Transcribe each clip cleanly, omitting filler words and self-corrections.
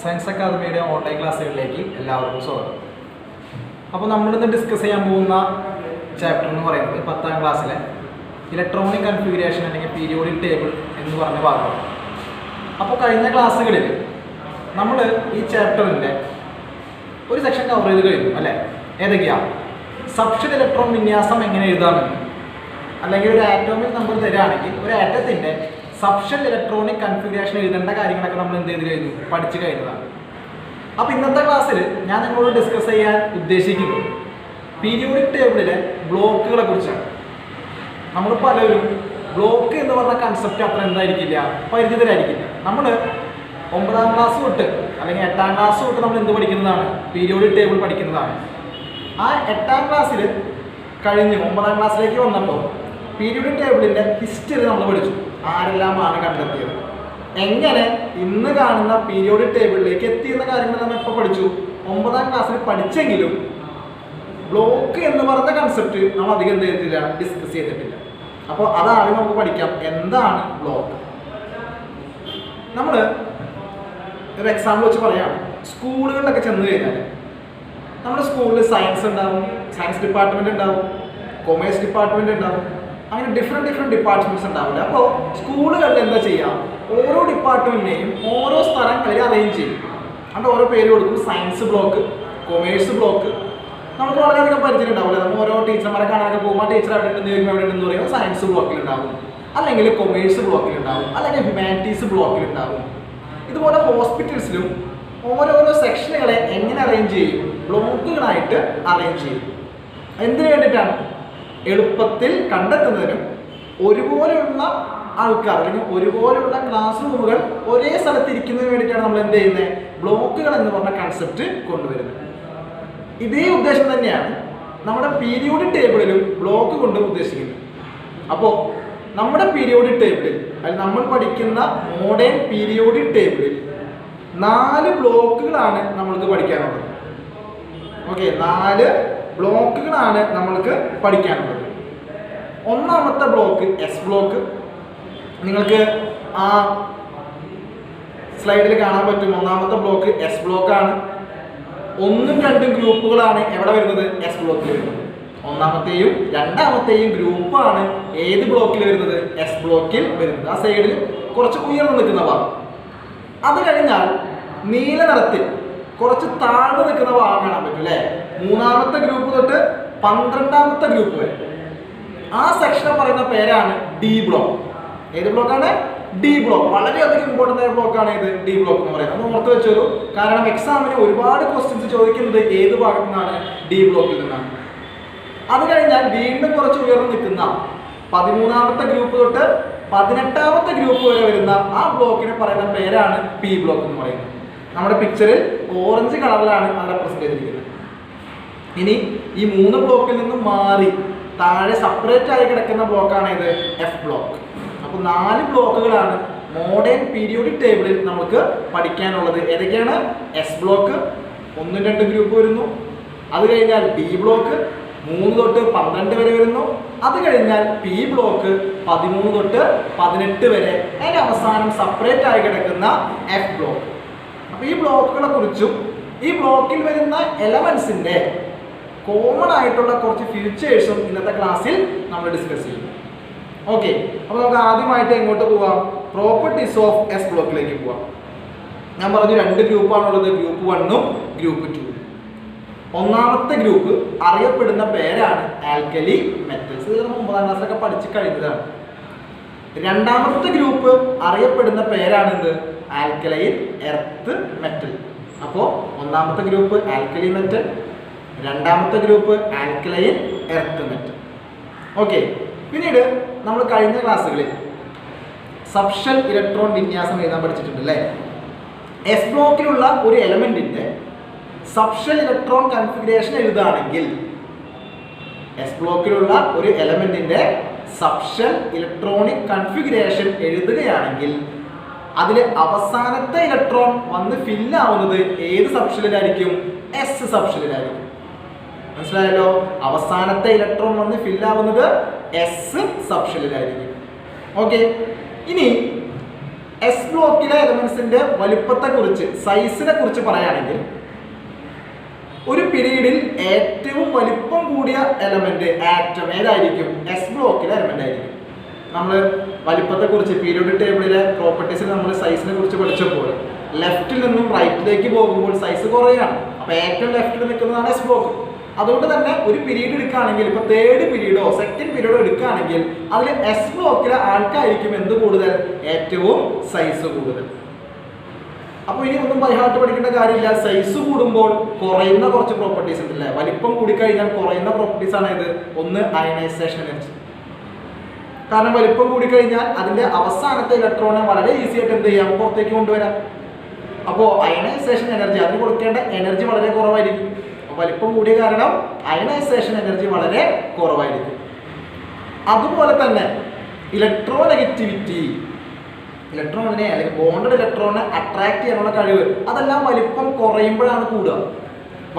Science അക്കാദമിയുടെ online ക്ലാസ്സുകളിലേക്ക് എല്ലാവർക്കും സ്വാഗതം. അപ്പോൾ നമ്മളിന്ന് ഡിസ്കസ് ചെയ്യാൻ പോകുന്ന ചാപ്റ്റർ എന്ന് പറയുന്നത് 10ാം ക്ലാസ്സിലെ ഇലക്ട്രോണിക് കൺഫിഗറേഷൻ അല്ലെങ്കിൽ പീരിയോഡിക് ടേബിൾ എന്ന് പറഞ്ഞ ഭാഗമാണ്. അപ്പോൾ കഴിഞ്ഞ ക്ലാസ്സുകളിൽ നമ്മൾ ഈ ചാപ്റ്ററിൻ്റെ ഒരു സെക്ഷൻ കവർ ചെയ്ത് കഴിഞ്ഞു അല്ലേ? ഏതൊക്കെയാണ്? സബ്ഷൽ ഇലക്ട്രോൺ വിന്യാസം എങ്ങനെ എഴുതാമെന്ന്, അല്ലെങ്കിൽ ഒരു ആറ്റോമിക് നമ്പർ തരികയാണെങ്കിൽ ഒരു ആറ്റത്തിൻ്റെ സബ്ഷൽ ഇലക്ട്രോണിക് കൺഫിഗറേഷൻ എഴുതേണ്ട കാര്യങ്ങളൊക്കെ നമ്മൾ എന്ത് ചെയ്ത് കഴിഞ്ഞു, പഠിച്ചു കഴിഞ്ഞതാണ്. അപ്പോൾ ഇന്നത്തെ ക്ലാസ്സിൽ ഞാൻ നിങ്ങളോട് ഡിസ്കസ് ചെയ്യാൻ ഉദ്ദേശിക്കുന്നത് പീരിയോഡിക് ടേബിളിലെ ബ്ലോക്കുകളെ കുറിച്ചാണ്. നമ്മൾ പലരും ബ്ലോക്ക് എന്ന് പറഞ്ഞ കൺസെപ്റ്റ് അത്ര എന്തായിരിക്കില്ല, പരിചിതരായിരിക്കില്ല. നമ്മൾ 9ാം ക്ലാസ് തൊട്ട് അല്ലെങ്കിൽ 8ാം ക്ലാസ് തൊട്ട് നമ്മൾ എന്ത് പഠിക്കുന്നതാണ്? പീരിയോഡിക് ടേബിൾ പഠിക്കുന്നതാണ്. ആ 8ാം ക്ലാസ്സിൽ കഴിഞ്ഞ് 9ാം ക്ലാസ്സിലേക്ക് വന്നപ്പോൾ പീരിയോഡിക് ടേബിളിൻ്റെ ഹിസ്റ്ററി നമ്മൾ പഠിച്ചു. ആരെല്ലാമാണ് കണ്ടെത്തിയത്, എങ്ങനെ ഇന്ന് കാണുന്ന പീരിയോഡിക് ടേബിളിലേക്ക് എത്തിയെന്ന കാര്യങ്ങൾ നമ്മൾ ഇപ്പോൾ പഠിച്ചു. 9ാം ക്ലാസ്സിൽ പഠിച്ചെങ്കിലും ബ്ലോക്ക് എന്ന് പറഞ്ഞ കൺസെപ്റ്റ് നമ്മൾ അധികം എന്ത് ചെയ്തിട്ടില്ല, ഡിസ്കസ് ചെയ്തിട്ടില്ല. അപ്പോൾ അതാദ്യം നമുക്ക് പഠിക്കാം. എന്താണ് ബ്ലോക്ക്? നമ്മൾ ഒരു എക്സാമ്പിൾ വെച്ച് പറയുകയാണ്. സ്കൂളുകളിലൊക്കെ ചെന്ന് കഴിഞ്ഞാൽ നമ്മുടെ സ്കൂളിൽ സയൻസ് ഉണ്ടാവും, സയൻസ് ഡിപ്പാർട്ട്മെൻറ്റ് ഉണ്ടാവും, കൊമേഴ്സ് ഡിപ്പാർട്ട്മെൻറ്റ് ഉണ്ടാവും, അങ്ങനെ ഡിഫറെൻറ്റ് ഡിപ്പാർട്ട്മെൻറ്റ്സ് ഉണ്ടാവില്ല. അപ്പോൾ സ്കൂളുകളിൽ എന്താ ചെയ്യുക, ഓരോ ഡിപ്പാർട്ട്മെൻറ്റിനെയും ഓരോ സ്ഥലങ്ങളിൽ അറേഞ്ച് ചെയ്യും. അത് ഓരോ പേര് കൊടുക്കും. Science block, commerce block. നമുക്ക് വളരെയധികം പരിചയം ഉണ്ടാവില്ല. നമ്മൾ ഓരോ ടീച്ചർമാരെ കാണാനൊക്കെ പോകുമ്പോൾ ടീച്ചർ എവിടെ ഉണ്ടെന്ന് ചോദിക്കുമ്പോൾ എവിടെ ഉണ്ടെന്ന് പറയുമ്പോൾ സയൻസ് ബ്ലോക്കിലുണ്ടാവും, അല്ലെങ്കിൽ കൊമേഴ്സ് ബ്ലോക്കിലുണ്ടാവും, അല്ലെങ്കിൽ ഹ്യൂമാനിറ്റീസ് ബ്ലോക്കിലുണ്ടാവും. ഇതുപോലെ ഹോസ്പിറ്റൽസിലും ഓരോരോ സെക്ഷനുകളെ എങ്ങനെ അറേഞ്ച് ചെയ്യും? ബ്ലോക്കുകളായിട്ട് അറേഞ്ച് ചെയ്യും. എന്തിനു വേണ്ടിയിട്ടാണ്? എളുപ്പത്തിൽ കണ്ടെത്തുന്നതിനും ഒരുപോലെയുള്ള ആൾക്കാർ അല്ലെങ്കിൽ ഒരുപോലെയുള്ള ക്ലാസ് റൂമുകൾ ഒരേ സ്ഥലത്ത് ഇരിക്കുന്നതിന് വേണ്ടിയിട്ടാണ് നമ്മൾ എന്ത് ചെയ്യുന്നത്? ബ്ലോക്കുകൾ എന്ന് പറഞ്ഞ കൺസെപ്റ്റ് കൊണ്ടുവരുന്നത്. ഇതേ ഉദ്ദേശം തന്നെയാണ് നമ്മുടെ പീരിയോഡിക് ടേബിളിലും ബ്ലോക്ക് കൊണ്ട് ഉദ്ദേശിക്കുന്നത്. അപ്പോൾ നമ്മുടെ പീരിയോഡിക് ടേബിളിൽ അല്ലെങ്കിൽ നമ്മൾ പഠിക്കുന്ന മോഡേൺ പീരിയോഡിക് ടേബിളിൽ 4 ബ്ലോക്കുകളാണ് നമ്മൾക്ക് പഠിക്കാനുള്ളത്. ഓക്കെ, 4 ബ്ലോക്കുകളാണ് നമ്മൾക്ക് പഠിക്കാനുള്ളത്. ഒന്നാമത്തെ ബ്ലോക്ക് എസ് ബ്ലോക്ക്. നിങ്ങൾക്ക് ആ സ്ലൈഡിൽ കാണാൻ പറ്റും. ഒന്നാമത്തെ ബ്ലോക്ക് എസ് ബ്ലോക്കാണ്. 1ഉം 2ഉം ഗ്രൂപ്പുകളാണ് എവിടെ വരുന്നത്? എസ് ബ്ലോക്കിൽ വരുന്നത്. ഒന്നാമത്തെയും രണ്ടാമത്തെയും ഗ്രൂപ്പാണ് ഏത് ബ്ലോക്കിൽ വരുന്നത്? എസ് ബ്ലോക്കിൽ വരുന്നത്. ആ സൈഡിൽ കുറച്ച് ഉയർന്നു നിൽക്കുന്ന ഭാഗം. അത് കഴിഞ്ഞാൽ നീല നിറത്തിൽ കുറച്ച് താഴ്ന്നു നിൽക്കുന്ന ഭാഗം കാണാൻ പറ്റും അല്ലേ? 3ാമത്തെ ഗ്രൂപ്പ് തൊട്ട് 12ാമത്തെ ഗ്രൂപ്പ് വരെ ആ സെക്ഷനെ പറയുന്ന പേരാണ് ഡി ബ്ലോക്ക്. ഏത് ബ്ലോക്കാണ്? D block. വളരെയധികം ഇമ്പോർട്ടൻ്റ് ആയ ബ്ലോക്കാണ് ഇത് ഡി ബ്ലോക്ക് എന്ന് പറയുന്നത്. നമ്മൾ ഓർത്ത് വെച്ചോളൂ. കാരണം എക്സാമിന് ഒരുപാട് ക്വസ്റ്റ്യൻസ് ചോദിക്കുന്നത് ഏത് ഭാഗത്തു നിന്നാണ്? ഡി ബ്ലോക്കിൽ നിന്നാണ്. അത് കഴിഞ്ഞാൽ വീണ്ടും കുറച്ച് ഉയർന്നു നിൽക്കുന്ന 13ാമത്തെ ഗ്രൂപ്പ് തൊട്ട് 18ാമത്തെ ഗ്രൂപ്പ് വരെ വരുന്ന ആ ബ്ലോക്കിനെ പറയുന്ന പേരാണ് പി ബ്ലോക്ക് എന്ന് പറയുന്നത്. നമ്മുടെ പിക്ചറിൽ ഓറഞ്ച് കളറിലാണ് അത് റെപ്രസെന്റ് ചെയ്തിരിക്കുന്നത്. ഇനി ഈ 3 ബ്ലോക്കിൽ നിന്നും മാറി താഴെ സെപ്പറേറ്റ് ആയി കിടക്കുന്ന ബ്ലോക്കാണ് ഇത് എഫ് ബ്ലോക്ക്. അപ്പോൾ 4 ബ്ലോക്കുകളാണ് മോഡേൺ പീരിയോഡിക് ടേബിളിൽ നമുക്ക് പഠിക്കാനുള്ളത്. ഏതൊക്കെയാണ്? എസ് ബ്ലോക്ക് 1ഉം 2ഉം ഗ്രൂപ്പ് വരുന്നു. അത് കഴിഞ്ഞാൽ ഡി ബ്ലോക്ക് 3 തൊട്ട് 12 വരെ വരുന്നു. അത് കഴിഞ്ഞാൽ പി ബ്ലോക്ക് 13 തൊട്ട് 18 വരെ. അതിന് അവസാനം സെപ്പറേറ്റ് ആയി കിടക്കുന്ന എഫ് ബ്ലോക്ക്. അപ്പോൾ ഈ ബ്ലോക്കുകളെ കുറിച്ചും ഈ ബ്ലോക്കിൽ വരുന്ന എലമെന്റ്സിന്റെ കോമൺ ആയിട്ടുള്ള കുറച്ച് ഫീച്ചേഴ്സും ഇന്നത്തെ ക്ലാസ്സിൽ നമ്മൾ ഡിസ്കസ് ചെയ്യും. ഓക്കെ, അപ്പോൾ നമുക്ക് ആദ്യമായിട്ട് എങ്ങോട്ട് പോവാം? പ്രോപ്പർട്ടീസ് ഓഫ് എസ് ബ്ലോക്കിലേക്ക് പോവാം. ഞാൻ പറഞ്ഞു 2 ഗ്രൂപ്പാണുള്ളത്, ഗ്രൂപ്പ് 1ഉം ഗ്രൂപ്പ് 2. ഒന്നാമത്തെ ഗ്രൂപ്പ് അറിയപ്പെടുന്ന പേരാണ് ആൽക്കലി മെറ്റൽസ്. ഇത് നമ്മൾ 9ാം ക്ലാസ്സിലൊക്കെ പഠിച്ചു കഴിഞ്ഞതാണ്. രണ്ടാമത്തെ ഗ്രൂപ്പ് അറിയപ്പെടുന്ന പേരാണ് എന്ത്? Alkaline earth metal. അപ്പോൾ ഒന്നാമത്തെ ഗ്രൂപ്പ് ആൽക്കലി മെറ്റൽ, രണ്ടാമത്തെ group alkaline earth metal. Okay, പിന്നീട് നമ്മൾ കഴിഞ്ഞ ക്ലാസ്സുകളിൽ സബ്ഷൽ ഇലക്ട്രോൺ വിന്യാസം എഴുതാൻ പഠിച്ചിട്ടുണ്ട് അല്ലേ? എസ് ബ്ലോക്കിലുള്ള ഒരു എലമെന്റിന്റെ സബ്ഷൽ ഇലക്ട്രോൺ കൺഫിഗറേഷൻ എഴുതുകയാണെങ്കിൽ, എസ് ബ്ലോക്കിലുള്ള ഒരു എലമെന്റിന്റെ സബ്ഷൽ ഇലക്ട്രോണിക് കൺഫിഗറേഷൻ എഴുതുകയാണെങ്കിൽ അതിൽ അവസാനത്തെ ഇലക്ട്രോൺ വന്ന് ഫില്ലാവുന്നത് ഏത് സബ്ഷലിലായിരിക്കും? എസ് സബ്ഷലിലായിരിക്കും. മനസ്സിലായല്ലോ? അവസാനത്തെ ഇലക്ട്രോൺ വന്ന് ഫില്ലാവുന്നത് എസ് സബ്ഷലിലായിരിക്കും. ഓക്കെ, ഇനി എസ് ബ്ലോക്കിലെ എലമെന്റ്സിന്റെ വലിപ്പത്തെ കുറിച്ച്, സൈസിനെ കുറിച്ച് പറയുകയാണെങ്കിൽ ഒരു പീരീഡിൽ ഏറ്റവും വലിപ്പം കൂടിയ എലമെന്റ് ആറ്റം ഏതായിരിക്കും? എസ് ബ്ലോക്കിലെ എലമെന്റ് ആയിരിക്കും. നമ്മൾ വലിപ്പത്തെ കുറിച്ച് പീരിയോഡിക് ടേബിളിലെ പ്രോപ്പർട്ടീസിൽ നമ്മൾ സൈസിനെ കുറിച്ച് പഠിച്ചപ്പോൾ ലെഫ്റ്റിൽ നിന്നും റൈറ്റിലേക്ക് പോകുമ്പോൾ സൈസ് കുറയാണ്. അപ്പൊ ഏറ്റവും ലെഫ്റ്റിൽ നിൽക്കുന്നതാണ് എസ് ബ്ലോക്ക്. അതുകൊണ്ട് തന്നെ ഒരു പീരീഡ് എടുക്കുകയാണെങ്കിൽ, ഇപ്പൊ തേർഡ് പീരീഡോ സെക്കൻഡ് പീരീഡോ എടുക്കുകയാണെങ്കിൽ അതിൽ എസ് ബ്ലോക്കിലെ ആൾക്കായിരിക്കും എന്ത് കൂടുതൽ? ഏറ്റവും സൈസ് കൂടുതൽ. അപ്പൊ ഇനി ഒന്നും ബൈഹാർട്ട് പഠിക്കേണ്ട കാര്യമില്ല. സൈസ് കൂടുമ്പോൾ കുറയുന്ന കുറച്ച് പ്രോപ്പർട്ടീസ് ഉണ്ടല്ലേ, വലിപ്പം കൂടിക്കഴിഞ്ഞാൽ കുറയുന്ന പ്രോപ്പർട്ടീസ് ആണ് ഇത്. ഒന്ന് അയണൈസേഷൻ എനർജി. കാരണം വലിപ്പം കൂടിക്കഴിഞ്ഞാൽ അതിന്റെ അവസാനത്തെ ഇലക്ട്രോണെ വളരെ ഈസി ആയിട്ട് എന്ത് ചെയ്യാം? പുറത്തേക്ക് കൊണ്ടുവരാം. അപ്പോൾ അയണൈസേഷൻ എനർജി, അതിന് കൊടുക്കേണ്ട എനർജി വളരെ കുറവായിരിക്കും. വലിപ്പം കൂടിയ കാരണം അയണൈസേഷൻ എനർജി വളരെ കുറവായിരിക്കും. അതുപോലെ തന്നെ ഇലക്ട്രോനെഗറ്റിവിറ്റി, ഇലക്ട്രോണിനെ അല്ലെങ്കിൽ ബോണ്ടഡ് ഇലക്ട്രോണിനെ അട്രാക്ട് ചെയ്യാനുള്ള കഴിവ്, അതെല്ലാം വലിപ്പം കുറയുമ്പോഴാണ് കൂടുക.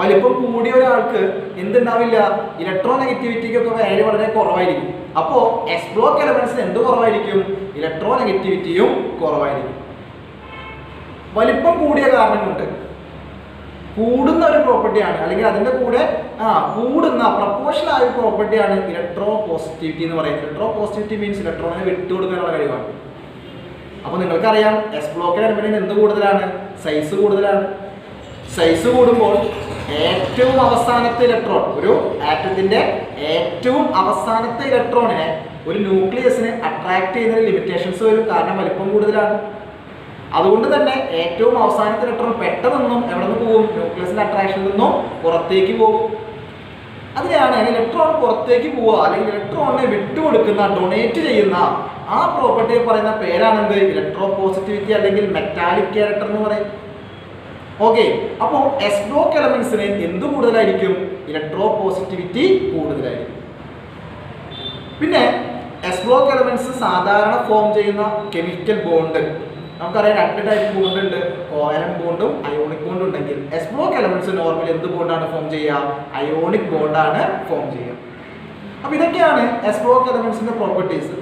വലിപ്പം കൂടിയ ഒരാൾക്ക് എന്തുണ്ടാവില്ല? ഇലക്ട്രോനെഗറ്റിവിറ്റിക്കൊക്കെ വാല്യൂ വളരെ കുറവായിരിക്കും. അപ്പോൾ എസ് ബ്ലോക്ക് എലമെന്റ്സിന് എന്ത് കുറവായിരിക്കും? ഇലക്ട്രോനെഗറ്റിവിറ്റിയും കുറവായിരിക്കും. വലിപ്പം കൂടിയ കാരണം കൊണ്ട് കൂടുന്ന ഒരു പ്രോപ്പർട്ടിയാണ്, അല്ലെങ്കിൽ അതിന്റെ കൂടെ കൂടുന്ന പ്രപ്പോർഷണൽ ആയ പ്രോപ്പർട്ടിയാണ് ഇലക്ട്രോ പോസിറ്റിവിറ്റി എന്ന് പറയുന്നത്. ഇലക്ട്രോ പോസിറ്റിവിറ്റി മീൻസ് ഇലക്ട്രോണിനെ വിട്ടുകൊടുക്കാനുള്ള കഴിവാണ്. അപ്പൊ നിങ്ങൾക്കറിയാം എസ് ബ്ലോക്കിലെ എലമെന്റിന് എന്ത് കൂടുതലാണ്? സൈസ് കൂടുതലാണ്. സൈസ് കൂടുമ്പോൾ ഏറ്റവും അവസാനത്തെ ഇലക്ട്രോൺ, ഒരു ആറ്റത്തിന്റെ ഏറ്റവും അവസാനത്തെ ഇലക്ട്രോണിനെ ഒരു ന്യൂക്ലിയസിനെ അട്രാക്ട് ചെയ്യുന്ന ലിമിറ്റേഷൻസ് വരും. കാരണം വലിപ്പം കൂടുതലാണ്. അതുകൊണ്ട് തന്നെ ഏറ്റവും അവസാനത്തെ ഇലക്ട്രോൺ പെട്ടെന്നൊന്നും എവിടെ നിന്ന് പോകും? ന്യൂക്ലിയസിന്റെ അട്രാക്ഷനിൽ നിന്നും പുറത്തേക്ക് പോകും. അതിനെയാണ് ഇലക്ട്രോൺ പുറത്തേക്ക് പോവുക അല്ലെങ്കിൽ ഇലക്ട്രോണിനെ വിട്ടുകൊടുക്കുന്ന, ഡൊണേറ്റ് ചെയ്യുന്ന ആ പ്രോപ്പർട്ടിയെ പറയുന്ന പേരാണെന്ത്? ഇലക്ട്രോ പോസിറ്റിവിറ്റി അല്ലെങ്കിൽ മെറ്റാലിക് ക്യാരക്ടർ എന്ന് പറയും. ഓക്കെ, അപ്പോൾ എസ് ബ്ലോക്ക് എലമെന്റ്സിന് എന്ത് കൂടുതലായിരിക്കും? ഇലക്ട്രോ പോസിറ്റിവിറ്റി കൂടുതലായിരിക്കും. പിന്നെ എസ് ബ്ലോക്ക് എലമെന്റ്സ് സാധാരണ ഫോം ചെയ്യുന്ന കെമിക്കൽ ബോണ്ട് നമുക്കറിയാം. രണ്ട് ടൈപ്പ് ബോണ്ട് ഉണ്ട്, കോവാലന്റ് ബോണ്ടും അയോണിക് ബോണ്ടും ഉണ്ടെങ്കിൽ എസ് ബ്ലോക്ക് എലമെന്റ്സ് നോർമലി എന്ത് ബോണ്ടാണ് ഫോം ചെയ്യുക? അയോണിക് ബോണ്ടാണ് ഫോം ചെയ്യുക. അപ്പൊ ഇതൊക്കെയാണ് എസ് ബ്ലോക്ക് എലമെന്റ്സിന്റെ പ്രോപ്പർട്ടീസ്.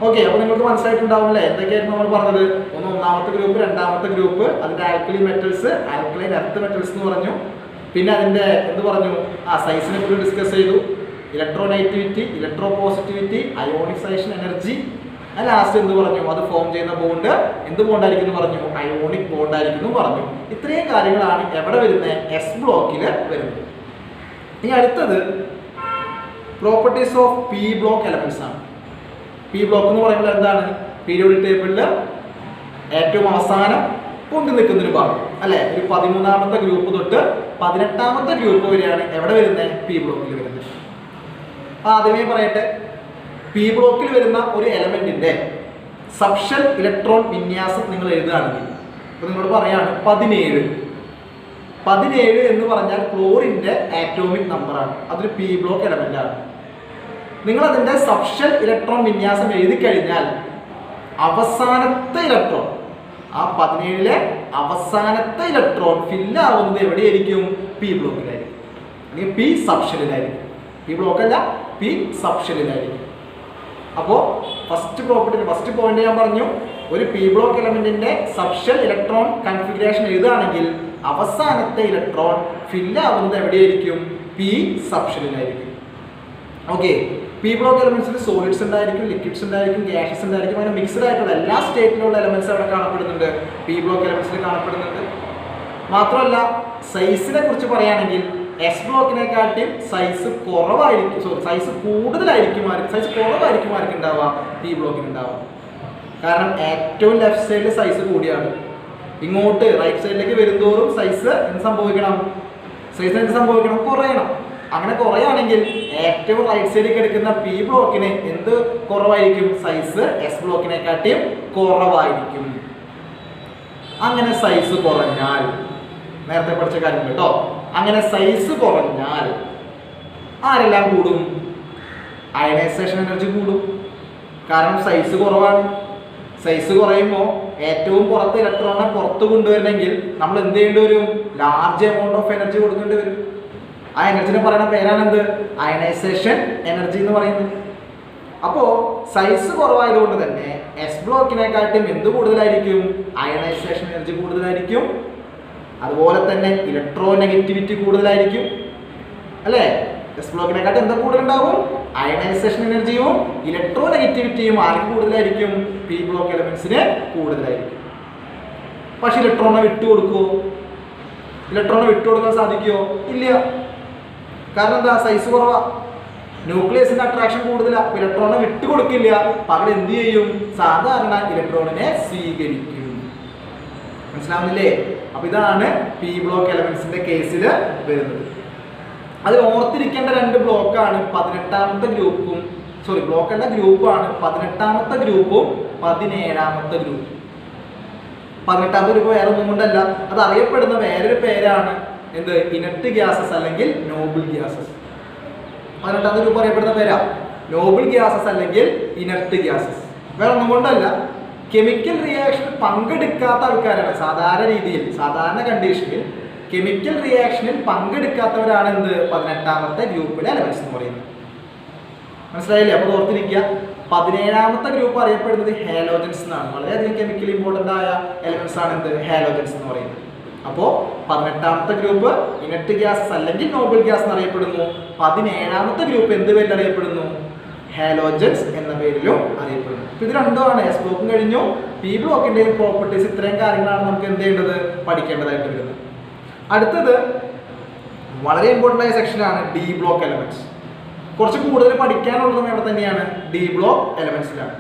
ഓക്കെ, അപ്പൊ നിങ്ങൾക്ക് മനസ്സിലായിട്ടുണ്ടാവില്ലേ എന്തൊക്കെയായിരുന്നു നമ്മൾ പറഞ്ഞത്? ഒന്നാമത്തെ ഗ്രൂപ്പ്, രണ്ടാമത്തെ ഗ്രൂപ്പ്, അതിന്റെ alkali metals, alkaline earth metals എന്ന് പറഞ്ഞു. പിന്നെ അതിന്റെ എന്ത് പറഞ്ഞു? സൈസിനെ കുറിച്ച് ഡിസ്കസ് ചെയ്തു. Electronegativity, electro positivity, ionisation energy. Last എന്ത് പറഞ്ഞു? അത് ഫോം ചെയ്യുന്ന ബോണ്ട് എന്ത് ബോണ്ടായിരിക്കും എന്ന് പറഞ്ഞു? അയോണിക് ബോണ്ടായിരിക്കും എന്ന് പറഞ്ഞു. ഇത്രയും കാര്യങ്ങളാണ് എവിടെ വരുന്നത്? എസ് ബ്ലോക്കിൽ വരുന്നത്. ഇനി അടുത്തത് properties of P block elements ആണ്. പി ബ്ലോക്ക് എന്ന് പറയുമ്പോൾ എന്താണ്? പീരിയോഡിക് ടേബിളിൽ ഏറ്റവും അവസാനം പൊന്തി നിൽക്കുന്നൊരു ഭാഗം അല്ലെ. ഒരു 13ാമത്തെ ഗ്രൂപ്പ് തൊട്ട് 18ാമത്തെ ഗ്രൂപ്പ് വരെയാണ് എവിടെ വരുന്നത്? പി ബ്ലോക്കിൽ വരുന്നത്. ആദ്യമേ പറയട്ടെ, പി ബ്ലോക്കിൽ വരുന്ന ഒരു എലമെന്റിന്റെ സബ്ഷൽ ഇലക്ട്രോൺ വിന്യാസം നിങ്ങൾ എഴുതുകയാണെങ്കിൽ, ഇപ്പൊ നിങ്ങളോട് പറയാണ് 17. 17 എന്ന് പറഞ്ഞാൽ ക്ലോറിന്റെ ആറ്റോമിക് നമ്പറാണ്. അതൊരു പി ബ്ലോക്ക് എലമെന്റ് ആണ്. നിങ്ങൾ അതിന്റെ സബ്ഷൽ ഇലക്ട്രോൺ വിന്യാസം എഴുതി കഴിഞ്ഞാൽ അവസാനത്തെ ഇലക്ട്രോൺ, ആ 17ലെ അവസാനത്തെ ഇലക്ട്രോൺ ഫില്ലാവുന്നത് എവിടെയായിരിക്കും? പി ബ്ലോക്കിലായിരിക്കും, അല്ലെങ്കിൽ പി സബ്ഷലിലായിരിക്കും. പി ബ്ലോക്ക് അല്ല, പി സബ്ഷലിലായിരിക്കും. അപ്പോൾ ഫസ്റ്റ് പോയിന്റ് ഞാൻ പറഞ്ഞു, ഒരു പി ബ്ലോക്ക് എലമെന്റിന്റെ സബ്ഷൽ ഇലക്ട്രോൺ കൺഫിഗറേഷൻ എഴുതുകയാണെങ്കിൽ അവസാനത്തെ ഇലക്ട്രോൺ ഫില്ലാവുന്നത് എവിടെയായിരിക്കും? പി സബ്ഷലിലായിരിക്കും. ഓക്കെ, പി ബ്ലോക്ക് എലമെന്റ്സിൽ സോളിഡ്സ് ഉണ്ടായിരിക്കും, ലിക്വിഡ്സ് ഉണ്ടായിരിക്കും, ഗ്യാസസ് ഉണ്ടായിരിക്കും. അങ്ങനെ മിക്സ്ഡ് ആയിട്ടുള്ള എല്ലാ സ്റ്റേറ്റിലുള്ള എലമെന്റ്സ് അവിടെ കാണപ്പെടുന്നുണ്ട്, പി ബ്ലോക്ക് എലമെന്റ്സിൽ കാണപ്പെടുന്നുണ്ട്. മാത്രമല്ല സൈസിനെ കുറിച്ച് പറയുകയാണെങ്കിൽ എസ് ബ്ലോക്കിനെക്കാട്ടിയും സൈസ് കുറവായിരിക്കും, സൈസ് കുറവായിരിക്കും ഉണ്ടാവുക പി ബ്ലോക്കിന് ഉണ്ടാവുക. കാരണം ഏറ്റവും ലെഫ്റ്റ് സൈഡിൽ സൈസ് കൂടിയാണ്. ഇങ്ങോട്ട് റൈറ്റ് സൈഡിലേക്ക് വരുന്തോറും സൈസ് എന്ത് സംഭവിക്കണം? കുറയണം. അങ്ങനെ കുറയാണെങ്കിൽ ഏറ്റവും റൈറ്റ് സൈഡിലേക്ക് എടുക്കുന്ന പി ബ്ലോക്കിന് എന്ത് കുറവായിരിക്കും? സൈസ് എസ് ബ്ലോക്കിനെക്കാട്ടിയും കുറവായിരിക്കും. അങ്ങനെ സൈസ് കുറഞ്ഞാൽ, നേരത്തെ പഠിച്ച കാര്യം കേട്ടോ, അങ്ങനെ സൈസ് കുറഞ്ഞാൽ ആരെല്ലാം കൂടും? അയണൈസേഷൻ എനർജി കൂടും. കാരണം സൈസ് കുറവാണ്. സൈസ് കുറയുമ്പോൾ ഏറ്റവും പുറത്ത് ഇലക്ട്രോണെ പുറത്ത് കൊണ്ടുവരണമെങ്കിൽ നമ്മൾ എന്ത് ചെയ്യേണ്ടി വരും? ലാർജ് എമൗണ്ട് ഓഫ് എനർജി കൊടുക്കേണ്ടി വരും. ആ എനർജിനെ പറയുന്ന പേരാണ് എന്ത്? അയണൈസേഷൻ എനർജി എന്ന് പറയുന്നത്. അപ്പോൾ സൈസ് കുറവായതുകൊണ്ട് തന്നെ എസ് ബ്ലോക്കിനെക്കാട്ടും എന്ത് കൂടുതലായിരിക്കും? അയണൈസേഷൻ എനർജി കൂടുതലായിരിക്കും. അതുപോലെ തന്നെ ഇലക്ട്രോനെഗറ്റിവിറ്റി കൂടുതലായിരിക്കും അല്ലേ? എസ് ബ്ലോക്കിനെക്കാട്ടും എന്താ കൂടുതലുണ്ടാവും? അയണൈസേഷൻ എനർജിയും ഇലക്ട്രോനെഗറ്റിവിറ്റിയും ആർക്ക് കൂടുതലായിരിക്കും? പി ബ്ലോക്ക് എലമെന്റ്സിന് കൂടുതലായിരിക്കും. പക്ഷെ ഇലക്ട്രോണെ വിട്ടുകൊടുക്കുമോ? ഇലക്ട്രോണെ വിട്ടുകൊടുക്കാൻ സാധിക്കുമോ? ഇല്ല. കാരണം എന്താ? സൈസ് കുറവാ. ന്യൂക്ലിയസിന്റെ അട്രാക്ഷൻ കൂടുതലാണ്. ഇലക്ട്രോണെ വിട്ടുകൊടുക്കില്ല, പകരം എന്ത് ചെയ്യും? സാധാരണ ഇലക്ട്രോണിനെ സ്വീകരിക്കും. മനസ്സിലാവുന്നില്ലേ? അപ്പൊ ഇതാണ് പി ബ്ലോക്ക് എലമെന്റ്സിന്റെ കേസിൽ വരുന്നത്. അത് ഓർത്തിരിക്കേണ്ട രണ്ട് ബ്ലോക്കാണ് 18ാമത്തെ ഗ്രൂപ്പും, സോറി ബ്ലോക്കല്ല ഗ്രൂപ്പാണ് 18ാമത്തെ ഗ്രൂപ്പും 17ാമത്തെ ഗ്രൂപ്പും. 18ാമത്തെ ഗ്രൂപ്പ് വേറെ ഒന്നും കൊണ്ടല്ല, അത് അറിയപ്പെടുന്ന വേറൊരു പേരാണ് എന്ത്? ഇനർട്ട് ഗ്യാസസ് അല്ലെങ്കിൽ നോബിൾ ഗ്യാസസ്. 18ാമത്തെ ഗ്രൂപ്പ് അറിയപ്പെടുന്ന പേരാ നോബിൾ ഗ്യാസസ് അല്ലെങ്കിൽ ഇനർട്ട് ഗ്യാസസ്. വേറെ ഒന്നും കൊണ്ടല്ല, കെമിക്കൽ റിയാക്ഷനിൽ പങ്കെടുക്കാത്ത ആൾക്കാരാണ്. സാധാരണ രീതിയിൽ, സാധാരണ കണ്ടീഷനിൽ കെമിക്കൽ റിയാക്ഷനിൽ പങ്കെടുക്കാത്തവരാണ് എന്ത്? 18ാമത്തെ ഗ്രൂപ്പിലെ എലമെന്റ്സ് എന്ന് പറയുന്നത്. മനസ്സിലായില്ലേ? അപ്പോൾ ഓർത്തിരിക്കുക, 17ാമത്തെ ഗ്രൂപ്പ് അറിയപ്പെടുന്നത് ഹാലോജൻസ് എന്നാണ്. വളരെയധികം കെമിക്കലി ഇമ്പോർട്ടൻ്റ് ആയ എലമെന്റ്സ് ആണ് എന്ത്? ഹാലോജൻസ് എന്ന് പറയുന്നത്. അപ്പോൾ 18ാമത്തെ ഗ്രൂപ്പ് ഇനർട്ട് ഗ്യാസസ് അല്ലെങ്കിൽ നോബിൾ ഗ്യാസ് എന്നറിയപ്പെടുന്നു. 17ാമത്തെ ഗ്രൂപ്പ് എന്ത് പേരിൽ അറിയപ്പെടുന്നു? ഹാലോജൻസ് എന്ന പേരിലും അറിയപ്പെടുന്നു. അപ്പോൾ ഇത് രണ്ടുമാണ്. എസ് ബ്ലോക്കും കഴിഞ്ഞു. പി ബ്ലോക്കിന്റെയും പ്രോപ്പർട്ടീസ്, ഇത്രയും കാര്യങ്ങളാണ് നമുക്ക് എന്ത് ചെയ്യേണ്ടത്? പഠിക്കേണ്ടതായിട്ട് വരുന്നത്. അടുത്തത് വളരെ ഇമ്പോർട്ടൻ്റ് ആയ സെക്ഷനാണ് ഡി ബ്ലോക്ക് എലമെന്റ്സ്. കുറച്ച് കൂടുതൽ പഠിക്കാനുള്ളതും ഇവിടെ തന്നെയാണ് ഡി ബ്ലോക്ക് എലമെന്റ്സിലാണ്.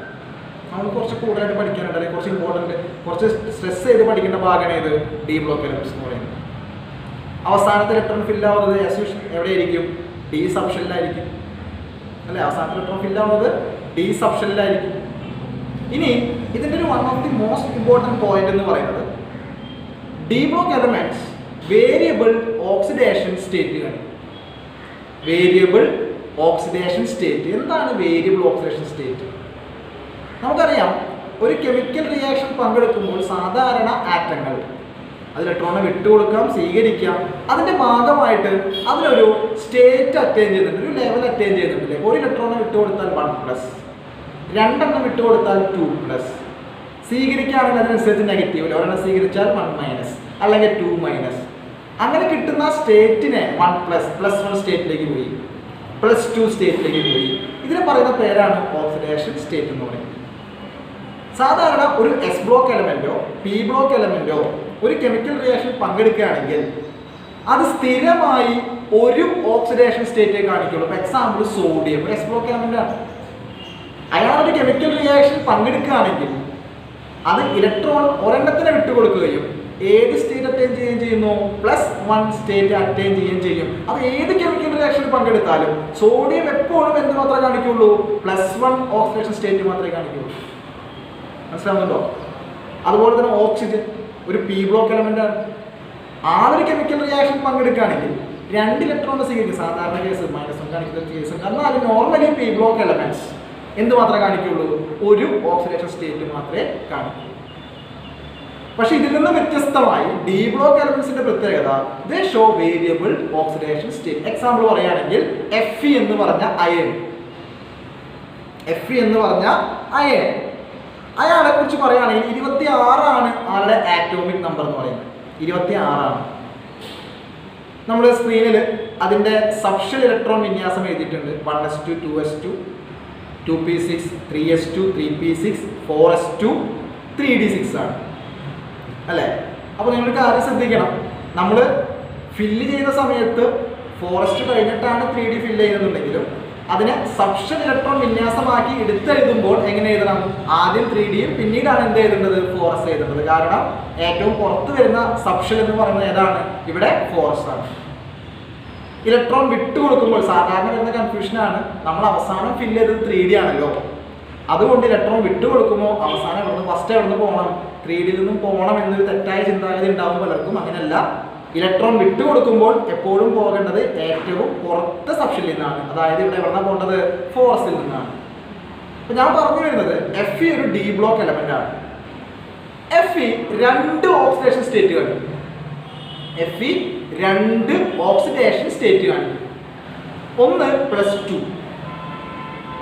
നമ്മൾ കുറച്ച് കൂടുതലായിട്ട് പഠിക്കാനുണ്ട്, അല്ലെങ്കിൽ കുറച്ച് ഇമ്പോർട്ടൻറ്റ്, കുറച്ച് സ്ട്രെസ് ചെയ്ത് പഠിക്കേണ്ട ഭാഗമാണ് ഇത് ഡി ബ്ലോക്ക് എലമെന്റ്സ് എന്ന് പറയുന്നത്. അവസാനത്തെ ഇലക്ട്രോൺ ഫില്ലാവുന്നത് എവിടെയായിരിക്കും? ഡി സബ്ഷെല്ലിലായിരിക്കും അല്ലെ? അവസാനത്തെ ഇലക്ട്രോൺ ഫില്ലാവുന്നത് ഡി സബ്ഷെല്ലിലായിരിക്കും. ഇനി ഇതിൻ്റെ ഒരു one of the most important point എന്ന് പറയുന്നത് D block elements variable oxidation state ആണ്. Variable oxidation state. എന്താണ് വേരിയബിൾ ഓക്സിഡേഷൻ സ്റ്റേറ്റ്? നമുക്കറിയാം, ഒരു കെമിക്കൽ റിയാക്ഷൻ പങ്കെടുക്കുമ്പോൾ സാധാരണ ആറ്റങ്ങൾ അത് ഇലക്ട്രോണെ വിട്ടുകൊടുക്കാം, സ്വീകരിക്കാം. അതിൻ്റെ ഭാഗമായിട്ട് അതിനൊരു സ്റ്റേറ്റ് അറ്റൈൻ ചെയ്യുന്നുണ്ട്, ഒരു ലെവൽ അറ്റൈൻ ചെയ്യുന്നുണ്ട്. ഒരു ഇലക്ട്രോണെ വിട്ടുകൊടുത്താൽ 1+, രണ്ടെണ്ണം വിട്ടുകൊടുത്താൽ 2+, സ്വീകരിക്കുകയാണെങ്കിൽ അതിനനുസരിച്ച് നെഗറ്റീവ്, ഒരെണ്ണം സ്വീകരിച്ചാൽ 1-, അല്ലെങ്കിൽ 2-. അങ്ങനെ കിട്ടുന്ന സ്റ്റേറ്റിനെ 1+, +1 സ്റ്റേറ്റിലേക്ക് പോയി, +2 സ്റ്റേറ്റിലേക്ക് പോയി. ഇതിനെ പറയുന്ന പേരാണ് ഓക്സിഡേഷൻ സ്റ്റേറ്റ് എന്ന് പറയുന്നത്. സാധാരണ ഒരു എസ് ബ്ലോക്ക് എലമെന്റോ പി ബ്ലോക്ക് എലമെന്റോ ഒരു കെമിക്കൽ റിയാക്ഷൻ പങ്കെടുക്കുകയാണെങ്കിൽ അത് സ്ഥിരമായി ഒരു ഓക്സിഡേഷൻ സ്റ്റേറ്റേ കാണിക്കുള്ളൂ. ഇപ്പോൾ എക്സാമ്പിൾ സോഡിയം ഒരു എസ് ബ്ലോക്ക് എലമെന്റ് ആണ്. അയാളൊരു കെമിക്കൽ റിയാക്ഷൻ പങ്കെടുക്കുകയാണെങ്കിൽ അത് ഇലക്ട്രോൺ ഒരെണ്ണത്തിനെ വിട്ടുകൊടുക്കുകയും ഏത് സ്റ്റേറ്റ് അറ്റൈൻ ചെയ്യുകയും ചെയ്യുന്നു? +1 സ്റ്റേറ്റ് അറ്റൈൻ ചെയ്യുകയും ചെയ്യും. അപ്പോൾ ഏത് കെമിക്കൽ റിയാക്ഷനിൽ പങ്കെടുത്താലും സോഡിയം എപ്പോഴും എന്ത് മാത്രമേ കാണിക്കുള്ളൂ? +1 ഓക്സിഡേഷൻ സ്റ്റേറ്റ് മാത്രമേ കാണിക്കുള്ളൂ. മനസ്സിലാവുന്നുണ്ടോ? അതുപോലെ തന്നെ ഓക്സിജൻ ഒരു പി ബ്ലോക്ക് എലമെന്റ് ആണ്. ആ ഒരു കെമിക്കൽ റിയാക്ഷൻ പങ്കെടുക്കുകയാണെങ്കിൽ 2 ഇലക്ട്രോൺ സ്വീകരിക്കും. സാധാരണ കേസ് -1 കാണിക്കുന്ന കേസ്. എന്നാൽ നോർമലി പി ബ്ലോക്ക് എലമെന്റ്സ് എന്ത് മാത്രമേ കാണിക്കുള്ളൂ? ഒരു ഓക്സിഡേഷൻ സ്റ്റേറ്റ് മാത്രമേ കാണിക്കൂ. പക്ഷെ ഇതിൽ നിന്ന് വ്യത്യസ്തമായി ഡി ബ്ലോക്ക് എലമെന്റ്സിന്റെ പ്രത്യേകത ദേ show variable oxidation state. Example പറയുകയാണെങ്കിൽ Fe എന്ന് പറഞ്ഞ അയൺ, Fe എന്ന് പറഞ്ഞ അയൺ, അയാളെ കുറിച്ച് പറയുകയാണെങ്കിൽ 26 ആണ് ആളുടെ ആറ്റോമിക് നമ്പർ എന്ന് പറയുന്നത്. 26 ആണ്. നമ്മൾ സ്ക്രീനിൽ അതിൻ്റെ സബ്ഷൽ ഇലക്ട്രോൺ വിന്യാസം എഴുതിയിട്ടുണ്ട്. 1s2, 2s2, 2p6, 3s2, 3p6, 4s2, 3d6 ആണ് അല്ലേ? അപ്പോൾ നിങ്ങൾ കാര്യം ശ്രദ്ധിക്കണം, നമ്മൾ ഫില്ല് ചെയ്യുന്ന സമയത്ത് 4s2 കഴിഞ്ഞിട്ടാണ് 3d ഫില്ല് ചെയ്യുന്നുണ്ടെങ്കിലും അതിനെ സബ്ഷൻ ഇലക്ട്രോൺ വിന്യാസമാക്കി എടുത്തെഴുതുമ്പോൾ എങ്ങനെ എഴുതണം? ആദ്യം 3Dയും പിന്നീടാണ് എന്ത് എഴുതേണ്ടത്? 4s എഴുതേണ്ടത്. കാരണം ഏറ്റവും പുറത്ത് വരുന്ന സബ്ഷൻ എന്ന് പറയുന്നത് ഏതാണ്? ഇവിടെ 4s ആണ്. ഇലക്ട്രോൺ വിട്ടുകൊടുക്കുമ്പോൾ സാധാരണ വരുന്ന കൺഫ്യൂഷനാണ്, നമ്മൾ അവസാനം ഫില്ല് ചെയ്തത് 3D ആണല്ലോ, അതുകൊണ്ട് ഇലക്ട്രോൺ വിട്ടുകൊടുക്കുമ്പോൾ അവസാനം ഫസ്റ്റ് എവിടെ നിന്ന് പോകണം? 3Dയിൽ നിന്നും പോകണം എന്നൊരു തെറ്റായ ചിന്താഗതി ഉണ്ടാകും പലർക്കും. അങ്ങനെയല്ല, ഇലക്ട്രോൺ വിട്ടുകൊടുക്കുമ്പോൾ എപ്പോഴും പോകേണ്ടത് ഏറ്റവും പുറത്തെ സബ്ഷനിൽ നിന്നാണ്. അതായത് ഇവിടെ എവിടെ നിന്നാണ് പോകേണ്ടത്? 4sൽ നിന്നാണ്. അപ്പൊ ഞാൻ പറഞ്ഞു വരുന്നത് Fe ഒരു ഡി ബ്ലോക്ക് എലമെന്റ് ആണ്. Fe 2 ഓക്സിഡേഷൻ സ്റ്റേറ്റ് കാണിക്കും. Fe 2 ഓക്സിഡേഷൻ സ്റ്റേറ്റ് കാണിക്കും. ഒന്ന് +2,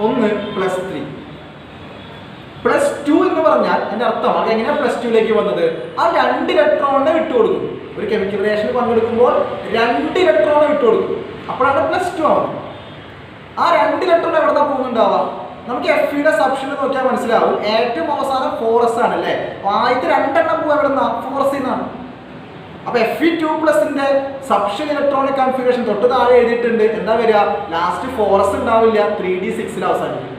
ഒന്ന് +3. +2 എന്ന് പറഞ്ഞാൽ അതിന്റെ അർത്ഥം അത് എങ്ങനെയാണ് +2ലേക്ക് വന്നത്? ആ 2 ഇലക്ട്രോണിനെ വിട്ടുകൊടുക്കും. ഒരു കെമിക്കൽ റിയാക്ഷനിൽ പങ്കെടുക്കുമ്പോൾ 2 ഇലക്ട്രോണിനെ വിട്ടുകൊടുക്കും. അപ്പോഴാണ് +2 ആവുന്നത്. ആ 2 ഇലക്ട്രോൺ എവിടെ പോകുന്നുണ്ടാവാം? നമുക്ക് എഫിയുടെ സബ്ഷനിൽ നോക്കിയാൽ മനസ്സിലാവും. ഏറ്റവും അവസാനം 4s ആണ് അല്ലേ? ആദ്യത്തെ 2 എണ്ണം പോകും എവിടെ നിന്നാ? 4s നിന്നാണ്. അപ്പൊ Fe2+ന്റെ സബ്ഷൻ ഇലക്ട്രോണിക് കൺഫിഗറേഷൻ തൊട്ട് താഴെ എഴുതിയിട്ടുണ്ട്. എന്താ വരിക? ലാസ്റ്റ് 4s ഉണ്ടാവില്ല, 3d6 അവസാനിക്കും.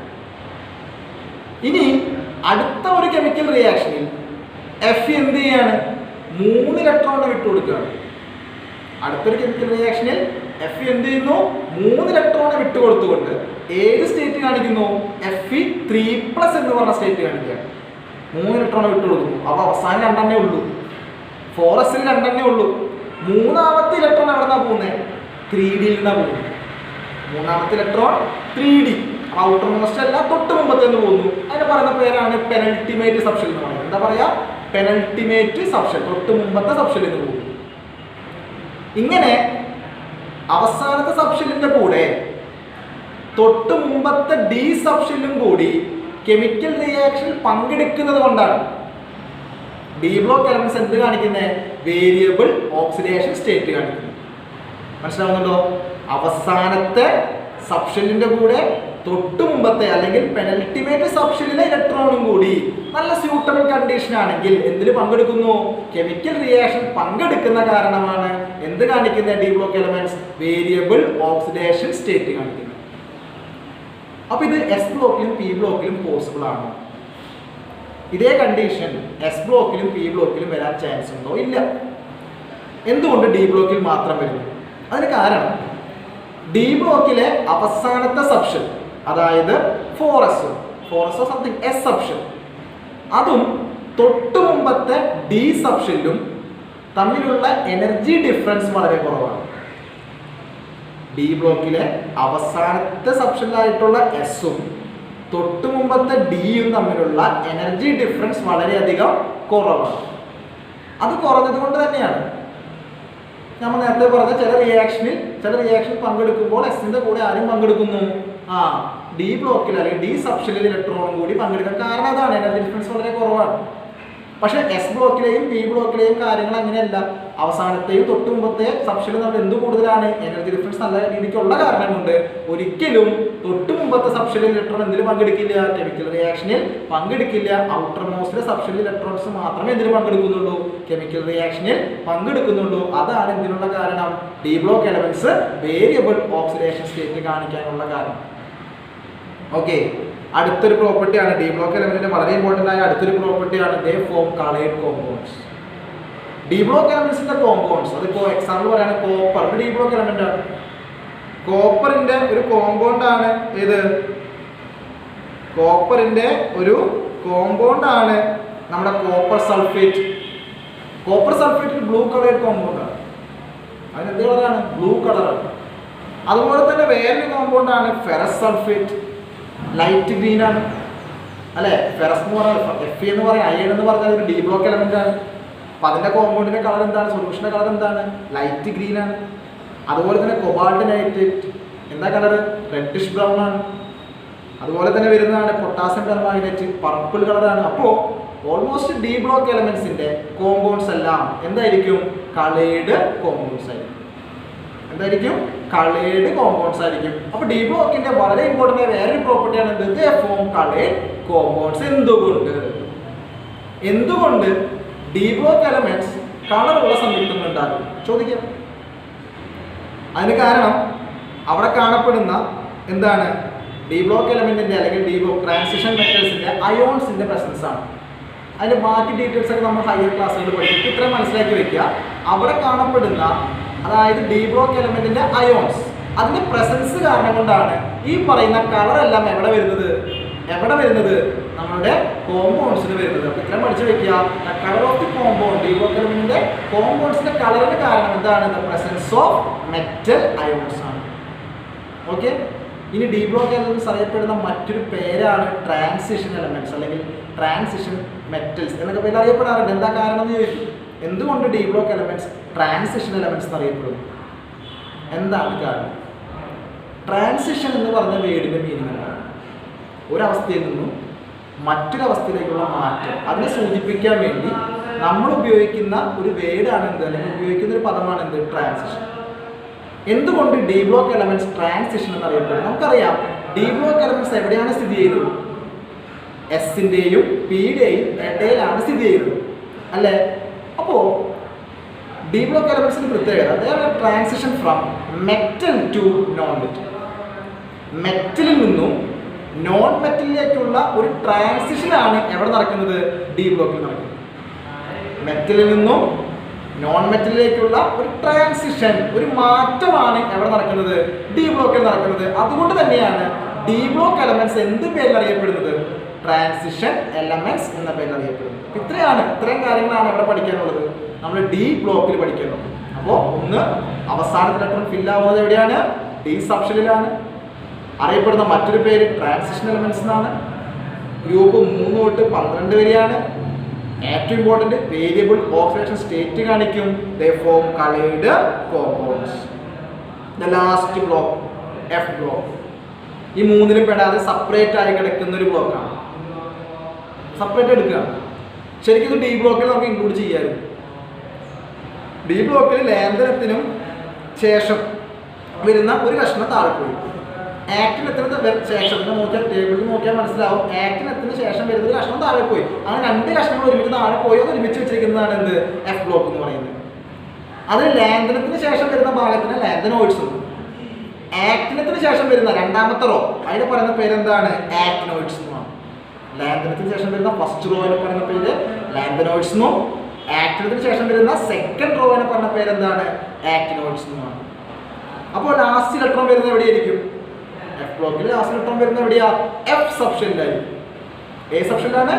ഇനി അടുത്ത ഒരു കെമിക്കൽ റിയാക്ഷനിൽ Fe എന്ത് ചെയ്യാണ്? 3 ഇലക്ട്രോണിനെ വിട്ടുകൊടുക്കുകയാണ്. അടുത്തൊരു കെമിക്കൽ റിയാക്ഷനിൽ Fe എന്ത് ചെയ്യുന്നു? 3 ഇലക്ട്രോണിനെ വിട്ടുകൊടുത്തുകൊണ്ട് ഏത് സ്റ്റേറ്റ് കാണിക്കുന്നു? Fe3+ എന്ന് പറഞ്ഞ സ്റ്റേറ്റ് കാണിക്കുകയാണ്. 3 ഇലക്ട്രോണിനെ വിട്ടുകൊടുക്കുന്നു. അപ്പൊ അവസാനം 2 എണ്ണേ ഉള്ളൂ. 4sൽ 2 എണ്ണേ ഉള്ളൂ. മൂന്നാമത്തെ ഇലക്ട്രോൺ എവിടെ നിന്നാ പോകുന്നത്? 3Dയിൽ നിന്നാണ് പോകുന്നത്. മൂന്നാമത്തെ ഇലക്ട്രോൺ 3D, ഔട്ടർ മോസ്റ്റ് അല്ല, തൊട്ട് മുമ്പത്തെ നിന്ന് പോകുന്നു. അതിന് പറയുന്ന പേരാണ് പെനൾട്ടിമേറ്റ് സബ്ഷെൽ എന്ന് പറയുന്നത്. എന്താ പറയാ? പെനൾട്ടിമേറ്റ് സബ്ഷെൽ, തൊട്ട് മുമ്പത്തെ സബ്ഷെല്ലിൽ നിന്ന് പോകുന്നു. ഇങ്ങനെ അവസാനത്തെ സബ്ഷെല്ലിന്റെ കൂടെ തൊട്ട് മുമ്പത്തെ ഡി സബ്ഷെല്ലും കൂടി കെമിക്കൽ റിയാക്ഷനിൽ പങ്കെടുക്കുന്നത് കൊണ്ടാണ് ഡി ബ്ലോക്ക് എലമെന്റ്സ് എന്ത് കാണിക്കുന്നത്? വേരിയബിൾ ഓക്സിഡേഷൻ സ്റ്റേറ്റ് കാണിക്കുന്നത്. മനസ്സിലാവുന്നുണ്ടോ? അവസാനത്തെ സബ്ഷെല്ലിന്റെ കൂടെ തൊട്ട് മുമ്പത്തെ അല്ലെങ്കിൽ പെനൽറ്റിമേറ്റ് സബ്ഷെല്ലിലെ ഇലക്ട്രോണും കൂടി നല്ല സ്യൂട്ടബിൾ കണ്ടീഷൻ ആണെങ്കിൽ എന്തിൽ പങ്കെടുക്കുന്നു? കെമിക്കൽ റിയാക്ഷൻ പങ്കെടുക്കുന്ന കാരണമാണ് എന്ത് കാണിക്കുന്നത്? D block elements variable oxidation state കാണിക്കുന്നത്. അപ്പൊ ഇത് എസ് ബ്ലോക്കിലും പി ബ്ലോക്കിലും പോസിബിൾ ആണോ? ഇതേ കണ്ടീഷൻ എസ് ബ്ലോക്കിലും പി ബ്ലോക്കിലും വരാൻ ചാൻസ് ഉണ്ടോ? ഇല്ല. എന്തുകൊണ്ട് ഡി ബ്ലോക്കിൽ മാത്രം വരുന്നു? അതിന് കാരണം ഡി ബ്ലോക്കിലെ അവസാനത്തെ സബ്ഷൻ, അതായത് 4s സംതിങ് എസ് സബ്ഷൻ, അതും തൊട്ട് മുമ്പത്തെ ഡി സബ്ഷനിലും തമ്മിലുള്ള എനർജി ഡിഫറൻസ് വളരെ കുറവാണ്. ഡി ബ്ലോക്കിലെ അവസാനത്തെ സബ്ഷനിലായിട്ടുള്ള എസും തൊട്ട് മുമ്പത്തെ ഡിയും തമ്മിലുള്ള എനർജി ഡിഫറൻസ് വളരെയധികം കുറവാണ്. അത് കുറഞ്ഞത് കൊണ്ട് തന്നെയാണ് നമ്മൾ നേരത്തെ പറഞ്ഞ ചില റിയാക്ഷൻ പങ്കെടുക്കുമ്പോൾ എസിന്റെ കൂടെ ആരും പങ്കെടുക്കുന്നു? ഡി ബ്ലോക്കിൽ അല്ലെങ്കിൽ ഡി സബ്ഷനിൽ ഇലക്ട്രോണും കൂടി പങ്കെടുക്കാൻ കാരണം അതാണ്, എനർജി ഡിഫറൻസ് വളരെ കുറവാണ്. പക്ഷെ എസ് ബ്ലോക്കിലെയും പി ബ്ലോക്കിലെയും കാര്യങ്ങൾ അങ്ങനെയല്ല. അവസാനത്തെയും തൊട്ട് മുമ്പത്തെ സബ്ഷനിൽ നമ്മൾ എന്ത് കൂടുതലാണ്? എനർജി ഡിഫറൻസ് നല്ല രീതിക്കുള്ള കാരണം കൊണ്ട് ഒരിക്കലും തൊട്ട് മുമ്പത്തെ സബ്ഷനിൽ ഇലക്ട്രോൺ എന്തിൽ പങ്കെടുക്കില്ല? കെമിക്കൽ റിയാക്ഷനിൽ പങ്കെടുക്കില്ല. ഔട്ടർ മോസ്റ്റിലെ സബ്ഷനിൽ ഇലക്ട്രോൺസ് മാത്രമേ എന്തിൽ പങ്കെടുക്കുന്നുള്ളൂ? കെമിക്കൽ റിയാക്ഷനിൽ പങ്കെടുക്കുന്നുള്ളൂ. അതാണ് എന്തിനുള്ള കാരണം? D block elements variable oxidation state കാണിക്കാനുള്ള കാരണം. ഓക്കെ, അടുത്തൊരു പ്രോപ്പർട്ടിയാണ് ഡി ബ്ലോക്ക് എലമെന്റിന്റെ വളരെ ഇമ്പോർട്ടന്റ് ആയ അടുത്തൊരു പ്രോപ്പർട്ടിയാണ് they form coloured compounds. D block എലമെന്റ്സിന്റെ കോമ്പൗണ്ട്സ്, അതിപ്പോ എക്സാമ്പിൾ പറയാണ് കോപ്പർ, ഡി ബ്ലോക്ക് എലമെന്റ് ആണ്. കോപ്പറിന്റെ ഒരു കോമ്പൗണ്ട് ആണ് ഏത്? കോപ്പറിന്റെ ഒരു കോമ്പൗണ്ട് ആണ് നമ്മുടെ copper sulphate. Copper sulphate blue coloured compound ആണ്. അതിന് എന്ത് കളറാണ്? ബ്ലൂ കളറാണ്. അതുപോലെ തന്നെ വേറൊരു കോമ്പൗണ്ട് ആണ് ഫെറസ് സൾഫേറ്റ്, ലൈറ്റ് ഗ്രീൻ ആണ് അല്ലെ? ഫെറസ് എന്ന് പറഞ്ഞാൽ Fe എന്ന് പറയാം, അയൺ എന്ന് പറഞ്ഞാൽ ഒരു ഡി ബ്ലോക്ക് എലമെന്റ് ആണ്. അപ്പൊ അതിന്റെ കോമ്പൗണ്ടിന്റെ കളർ എന്താണ്? സൊല്യൂഷന്റെ കളർ എന്താണ്? ലൈറ്റ് ഗ്രീൻ ആണ്. അതുപോലെ തന്നെ കൊബാൾട്ട് നൈട്രേറ്റ് എന്താ കളർ? റെഡിഷ് ബ്രൗൺ ആണ്. അതുപോലെ തന്നെ വരുന്നതാണ് പൊട്ടാസ്യം പെർമാംഗനേറ്റ്, പർപ്പിൾ കളറാണ്. അപ്പോൾ ഓൾമോസ്റ്റ് ഡി ബ്ലോക്ക് എലമെന്റ്സിന്റെ കോമ്പൗണ്ട്സ് എല്ലാം എന്തായിരിക്കും? കളേർഡ് കോമ്പൗണ്ട്സ് ആയിരിക്കും. എന്തായിരിക്കും? കളേർഡ് കോമ്പൗണ്ട്സ് ആയിരിക്കും. അപ്പൊ ഡി ബ്ലോക്കിന്റെ വളരെ ഇമ്പോർട്ടന്റ് ആയ വേറൊരു പ്രോപ്പർട്ടിയാണ് ദേ ഫോം കളേർഡ് കോമ്പൗണ്ട്സ്. എന്തുകൊണ്ട് ഡി ബ്ലോക്ക് എലമെന്റ്സ് കളറുള്ള സംയുക്തങ്ങൾ ഉണ്ടാകും? ചോദിക്കാം. അതിന് കാരണം അവിടെ കാണപ്പെടുന്ന എന്താണ്? ഡി ബ്ലോക്ക് എലമെന്റിന്റെ അല്ലെങ്കിൽ ഡി ബ്ലോക്ക് ട്രാൻസിഷൻ മെറ്റൽസിന്റെ അയോൺസിന്റെ പ്രസൻസ് ആണ്. അതിന്റെ ബാക്കി ഡീറ്റെയിൽസ് ഒക്കെ നമ്മൾ ഹയർ ക്ലാസ്സുകളിൽ പഠിക്കും. ഇത്രയും മനസ്സിലാക്കി വെക്കുക. അവിടെ കാണപ്പെടുന്ന അതായത് ഡി ബ്ലോക്ക് എലമെന്റിന്റെ അയോൺസ്, അതിന്റെ പ്രസൻസ് കാരണം കൊണ്ടാണ് ഈ പറയുന്ന കളർ എല്ലാം എവിടെ വരുന്നത്? നമ്മുടെ കോമ്പൗണ്ട്സിന് വരുന്നത്. അപ്പൊ ഇത്രയും പഠിച്ചു വെക്കുക. Colour of the compound, D block എലമെന്റിന്റെ കോമ്പൗണ്ട്സിന്റെ കളറിന് കാരണം എന്താണ്? The presence of metal ions ആണ്. ഓക്കെ, ഇനി ഡി ബ്ലോക്ക് എലമെന്റ്സ് അറിയപ്പെടുന്ന മറ്റൊരു പേരാണ് ട്രാൻസിഷൻ എലമെന്റ്സ് അല്ലെങ്കിൽ ട്രാൻസിഷൻ മെറ്റൽസ് എന്നൊക്കെ പേര് അറിയപ്പെടാറുണ്ട്. എന്താ കാരണം എന്ന് ചോദിച്ചു. എന്തുകൊണ്ട് D block elements transition elements എന്നറിയപ്പെടുന്നു? എന്താണ് കാരണം? ട്രാൻസിഷൻ എന്ന് പറഞ്ഞ വേർഡിന്റെ മീനിങ് എന്താണ്? ഒരവസ്ഥയിൽ നിന്നും മറ്റൊരവസ്ഥയിലേക്കുള്ള മാറ്റം അതിനെ സൂചിപ്പിക്കാൻ വേണ്ടി നമ്മൾ ഉപയോഗിക്കുന്ന ഒരു വേർഡാണ് എന്ത്, അല്ലെങ്കിൽ ഉപയോഗിക്കുന്ന ഒരു പദമാണ് എന്ത്, ട്രാൻസിഷൻ. എന്തുകൊണ്ട് ഡി ബ്ലോക്ക് എലമെന്റ്സ് ട്രാൻസിഷൻ എന്നറിയപ്പെടുന്നത്? നമുക്കറിയാം ഡി ബ്ലോക്ക് എലമെന്റ്സ് എവിടെയാണ് സ്ഥിതി ചെയ്യുന്നത്? എസിന്റെയും പിയുടെയും ഇടയിലാണ് സ്ഥിതി ചെയ്യുന്നത് അല്ലേ? അപ്പോൾ ഡി ബ്ലോക്ക് എലമെന്റ്സിന്റെ പ്രത്യേകത അതായത് transition from metal to non metal. മെറ്റലിൽ നിന്നും നോൺ മെറ്റലിലേക്കുള്ള ഒരു ട്രാൻസിഷനാണ് എവിടെ നടക്കുന്നത്? ഡി ബ്ലോക്കിൽ നടക്കുന്നത്. മെറ്റലിൽ നിന്നും നോൺ മെറ്റലിലേക്കുള്ള ഒരു ട്രാൻസിഷൻ, ഒരു മാറ്റമാണ് എവിടെ നടക്കുന്നത്? ഡി ബ്ലോക്കിൽ നടക്കുന്നത്. അതുകൊണ്ട് തന്നെയാണ് ഡി ബ്ലോക്ക് എലമെന്റ്സ് എന്ത് പേരിൽ അറിയപ്പെടുന്നത്? ട്രാൻസിഷൻ എലമെന്റ്സ് എന്ന പേരിൽ അറിയപ്പെടുന്നത്. ഇത്രയും കാര്യങ്ങളാണ് ഇവിടെ പഠിക്കാനുള്ളത്, നമ്മൾ ഡി ബ്ലോക്കിൽ പഠിക്കുന്നത്. അപ്പോൾ ഒന്ന്, അവസാനത്തെ ഇലക്ട്രോൺ ഫില്ലാവുന്നത് എവിടെയാണ്? ഡി സബ്ഷെല്ലിലാണ്. അറിയപ്പെടുന്ന മറ്റൊരു പേര് ട്രാൻസിഷൻ എലമെന്റ്സ് എന്നാണ്. ഗ്രൂപ്പ് 3 തൊട്ട് 12 വരെയാണ്. ഏറ്റവും ഇമ്പോർട്ടന്റ് വേരിയബിൾ ഓക്സിഡേഷൻ സ്റ്റേറ്റ് കാണിക്കും. ദേ form coloured compounds. The last block F block. ഈ മൂന്നിലും പെടാതെ സെപ്പറേറ്റ് ആയി കിടക്കുന്ന ഒരു ബ്ലോക്കാണ്. സെപ്പറേറ്റ് എടുക്കുക. ശരിക്കും ഇത് ഡി ബ്ലോക്കിൽ നമുക്ക് ഇൻക്ലൂഡ് ചെയ്യാറുണ്ട്. ഡി ബ്ലോക്കിൽ ലേന്ധനത്തിനും ശേഷം വരുന്ന ഒരു കഷ്ണം താഴെ പോയി. ആക്ടിനെത്തിന് ശേഷം നോക്കിയാൽ ടേബിളിൽ നോക്കിയാൽ മനസ്സിലാവും. ആക്ടിനെത്തിന് ശേഷം വരുന്ന ഒരു കഷ്ണം താഴെ പോയി. അങ്ങനെ 2 കഷ്ണങ്ങൾ ഒരുമിച്ച് താഴെ പോയി അത് ഒരുമിച്ച് വെച്ചിരിക്കുന്നതാണ് എന്ത്, എഫ് ബ്ലോക്ക് എന്ന് പറയുന്നത്. അത് ലേന്ധനത്തിന് ശേഷം വരുന്ന ഭാഗത്തിന് ലാന്തനോയിഡ്സ് ഉണ്ട്. ആക്ടിനത്തിന് ശേഷം വരുന്ന രണ്ടാമത്തെ റോ അതിന് പറയുന്ന പേരെന്താണ്? ആക്ടിനോയിഡ്സ് എന്നാണ്. ലാന്തനത്തിന് ശേഷം വരുന്ന ഫസ്റ്റ് റോ എന്ന് പറയുന്ന പേര് ലാന്തനോയിഡ്സ് എന്നും ആക്ടിനത്തിന് ശേഷം വരുന്ന സെക്കൻഡ് റോ എന്ന് പറഞ്ഞ പേരെന്താണ്? ആക്ടിനോയിഡ്സ് എന്നാണ്. അപ്പോൾ ലാസ്റ്റ് ഇലക്ട്രോൺ വരുന്നത് എവിടെയായിരിക്കും? എഫ് ബ്ലോക്കിൽ ലാസ്റ്റ് ഇലക്ട്രോൺ വരുന്നത് എവിടെയാ? എഫ് സബ്ഷെല്ലിലായിരിക്കും. എ സബ്ഷെല്ലാണ്,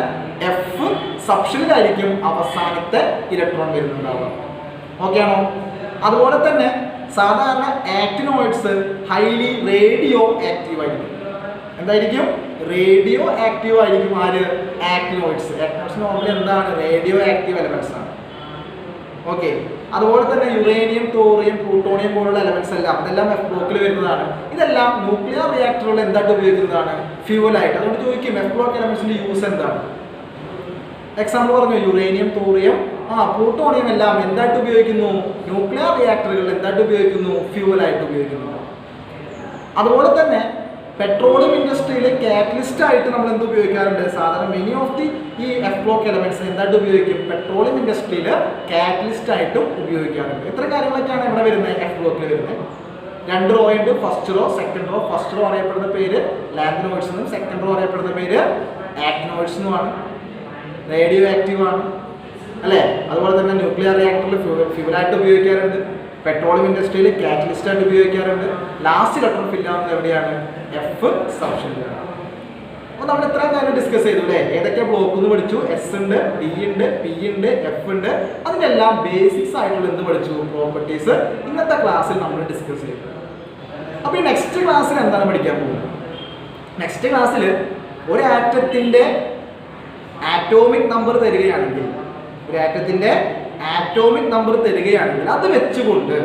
എഫ് സബ്ഷെല്ലിലായിരിക്കും അവസാനത്തെ ഇലക്ട്രോൺ വരുന്നുണ്ടാവുക. ഓക്കെ ആണോ? അതുപോലെ തന്നെ സാധാരണ ആക്ടിനോയിഡ്സ് ഹൈലി റേഡിയോ ആക്റ്റീവ് ആയിരിക്കും. എന്തായിരിക്കും? റേഡിയോ ആക്റ്റീവ് ആയിരിക്കും. ആര്? ആക്ടിനോയിഡ്സ്. ആക്ടിനോയിഡ്സ് നോർമലി എന്താണ്? റേഡിയോ ആക്റ്റീവ് എലമെന്റ്സ് ആണ്. ഓക്കെ. അതുപോലെ തന്നെ യുറേനിയം, തോറിയം, പ്ലൂട്ടോണിയം പോലുള്ള എലമെന്റ്സ് എല്ലാം അതെല്ലാം എഫ് ബ്ലോക്കിൽ വരുന്നതാണ്. ഇതെല്ലാം ന്യൂക്ലിയർ റിയാക്ടറുകൾ എന്തായിട്ട് ഉപയോഗിക്കുന്നതാണ്? ഫ്യൂവലായിട്ട്. അതുകൊണ്ട് ചോദിക്കും എഫ് ബ്ലോക്ക് എലമെന്റ്സിന്റെ യൂസ് എന്താണ്? എക്സാമ്പിൾ പറഞ്ഞു, യുറേനിയം, തോറിയം, പ്ലൂട്ടോണിയം എല്ലാം എന്തായിട്ട് ഉപയോഗിക്കുന്നു? ന്യൂക്ലിയർ റിയാക്ടറുകൾ എന്തായിട്ട് ഉപയോഗിക്കുന്നു? ഫ്യൂവലായിട്ട് ഉപയോഗിക്കുന്നു. അതുപോലെ തന്നെ പെട്രോളിയം ഇൻഡസ്ട്രിയിൽ കാറ്റലിസ്റ്റ് ആയിട്ട് നമ്മൾ എന്ത് ഉപയോഗിക്കാറുണ്ട്? സാധാരണ മെനി ഓഫ് ദി ഈ എഫ് ബ്ലോക്ക് എലമെന്റ്സ് എന്തായിട്ട് ഉപയോഗിക്കും? പെട്രോളിയം ഇൻഡസ്ട്രിയിൽ കാറ്റലിസ്റ്റ് ആയിട്ടും ഉപയോഗിക്കാറുണ്ട്. ഇത്ര കാര്യങ്ങളൊക്കെയാണ് ഇവിടെ വരുന്നത്, എഫ് ബ്ലോക്കിൽ വരുന്നത്. 2 റോ ഉണ്ട്, first row, second row. First row അറിയപ്പെടുന്ന പേര് ലാന്തനോയിഡ്സ് എന്നും സെക്കൻഡ് റോ അറിയപ്പെടുന്ന പേര് ആക്ടിനോയിഡ്സ് എന്നുമാണ്. റേഡിയോ ആക്റ്റീവ് ആണ് അല്ലേ? അതുപോലെ തന്നെ ന്യൂക്ലിയർ റിയാക്ടറിൽ ഫ്യൂവലായിട്ട് ഉപയോഗിക്കാറുണ്ട്. പെട്രോളിയം ഇൻഡസ്ട്രിയിൽ കാറ്റലിസ്റ്റ് ആയിട്ട് ഉപയോഗിക്കാറുണ്ട്. ലാസ്റ്റ് ഇലക്ട്രോൺ ഫില്ലാവുന്നത് എവിടെയാണ്? എഫ് സബ്ഷെല്ലിലാണ്. അപ്പോൾ നമ്മൾ ഇത്രയും കാര്യം ഡിസ്കസ് ചെയ്തു അല്ലേ? ഏതൊക്കെ ബ്ലോക്ക് എന്ന് പഠിച്ചു? എസ് ഉണ്ട്, ഡി ഉണ്ട്, പി ഉണ്ട്, എഫ് ഉണ്ട്. അതിനെല്ലാം ബേസിക്സ് ആയിട്ടുള്ള എന്ത് പഠിച്ചു? പ്രോപ്പർട്ടീസ് ഇന്നത്തെ ക്ലാസ്സിൽ നമ്മൾ ഡിസ്കസ് ചെയ്തു. അപ്പോൾ ഈ നെക്സ്റ്റ് ക്ലാസ്സിൽ എന്താണ് പഠിക്കാൻ പോകുന്നത്? നെക്സ്റ്റ് ക്ലാസ്സിൽ ഒരു ആറ്റത്തിൻ്റെ ആറ്റോമിക് നമ്പർ തരികയാണെങ്കിൽ, ഒരു ആറ്റത്തിൻ്റെ ആറ്റോമിക് നമ്പർ തരികയാണെങ്കിൽ അത് വെച്ചുകൊണ്ട്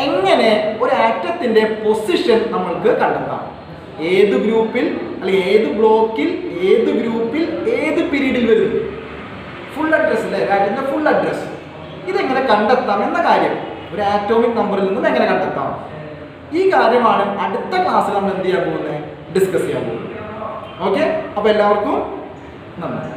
എങ്ങനെ ഒരു ആറ്റത്തിന്റെ പൊസിഷൻ നമ്മൾക്ക് കണ്ടെത്താം? ഏത് ഗ്രൂപ്പിൽ അല്ലെങ്കിൽ ഏത് ബ്ലോക്കിൽ ഏത് ഗ്രൂപ്പിൽ ഏത് പീരീഡിൽ വരുന്നു? ഫുൾ അഡ്രസ് അല്ലേ? ആറ്റത്തിന്റെ ഫുൾ അഡ്രസ്. ഇതെങ്ങനെ കണ്ടെത്താം എന്ന കാര്യം, ഒരു ആറ്റോമിക് നമ്പറിൽ നിന്നും എങ്ങനെ കണ്ടെത്താം, ഈ കാര്യമാണ് അടുത്ത ക്ലാസ്സിൽ നമ്മൾ എന്ത് ചെയ്യാൻ പോകുന്നത്? ഡിസ്കസ് ചെയ്യാൻ പോകുന്നത്. ഓക്കെ. അപ്പോൾ എല്ലാവർക്കും നന്ദി.